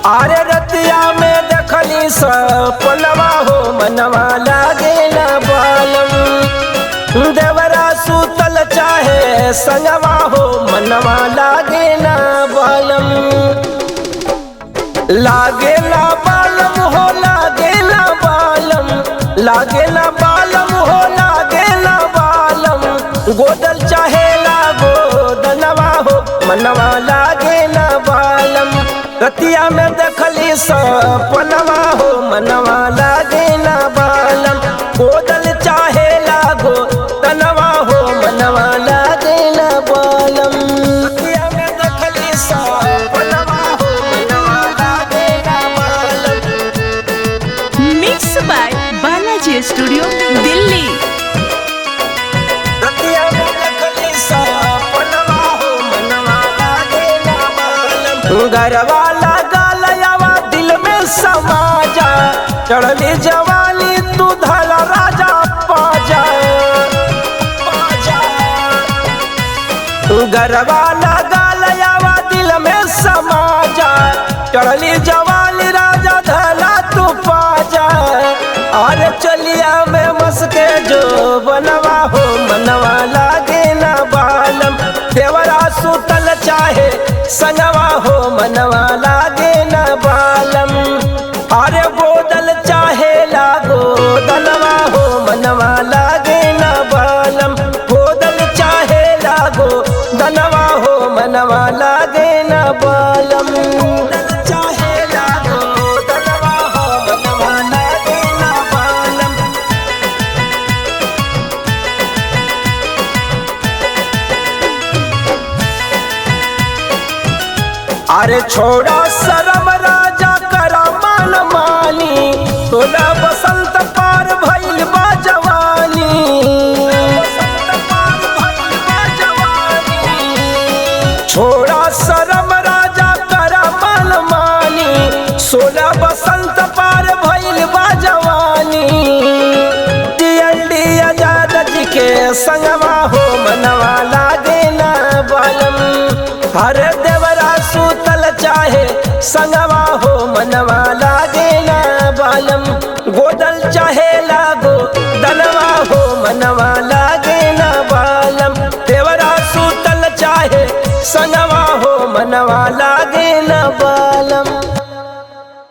आरे रतिया में देखली सपनवा हो मनवा लागेला बालम। देवरा सुतल चाहे संगवा हो मनवा लागेला बालम। लागेला बालम हो लागेला बालम, लागेला बालम हो लागेला बालम। गोदल चाहेला गोदनवा हो मनवा लागेला बालम। रतिया में देखली सपनवा हो मनवा लागेला बालम। गोदल चाहेला गोदनवा हो मनवा लागेला बालम। रतिया में देखली सपनवा हो मनवा लागेला बालम। Mix by Balaji studio Delhi. रतिया में देखली सपनवा हो मनवा लागेला बालम। गरवा लगालयावा दिल में समा जा, चढ़ली जवानी तू धला राजा पाजा। गरवा लगालयावा दिल में समा जा, चढ़ली जवानी राजा धला तू पाजा। अरे चलिया में मस्के जो बनवा हो मनवा लागेला बालम। देवरा सुतल चाहे संगवा हो मनवा लागेला बालम। अरे गोदल चाहे गोदलवा हो मनवा लागेला बालम। गोदल चाहे गोदलवा हो मनवा लागेला बालम। गोदल चाहे गोदलवा हो मनवा लागेला बालम। अरे छोड़ा शरम राजा करा मान मानी, तोला बसंत पार भइल बा जवानी। छोड़ा शरम राजा करा मान मानी, सोला बसंत पार भइल बा जवानी। DLD आजाद जी के संगवा हो मनवा लागेला बालम। हरे देवरा सुतल चाहे संगवा हो मनवा लागेला बालम। गोदल चाहे गोदलवा हो मनवा लागेला बालम। देवरा सुतल चाहे संगवा हो मनवा लागे